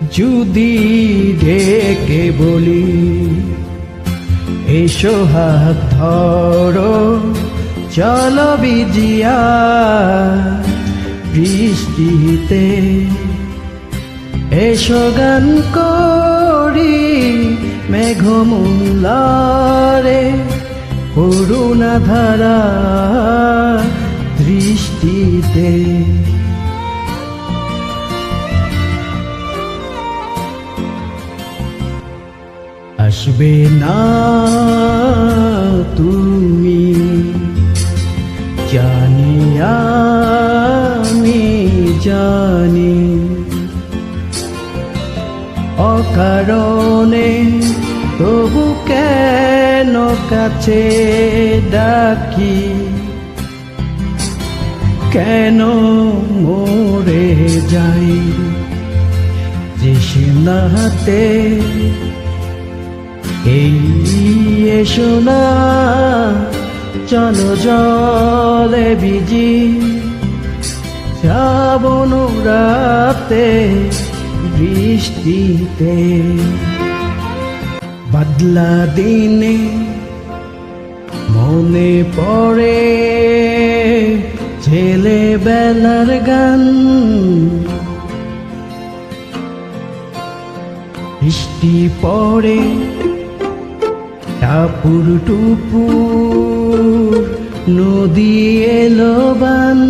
যদি ডেকে বলি এসো হাত ধরো চলো ভিজিয়া বৃষ্টিতে, এসো গান করি মেঘমুল্লারে করুণা ধারা দৃষ্টিতে। আসবে না তুমি জানি, আমি জানি, অকারণে তবু কেন কাছে ডাকি, কেন মরে যাই তৃষ্ণাতে। এই এসো না চলো জলে ভিজি শ্রাবণ রাতে বৃষ্টিতে। বদলা দিনে মনে পড়ে ছেলেবেলার গান, বৃষ্টি পড়ে টাপুর টুপুর নদী এলো বান।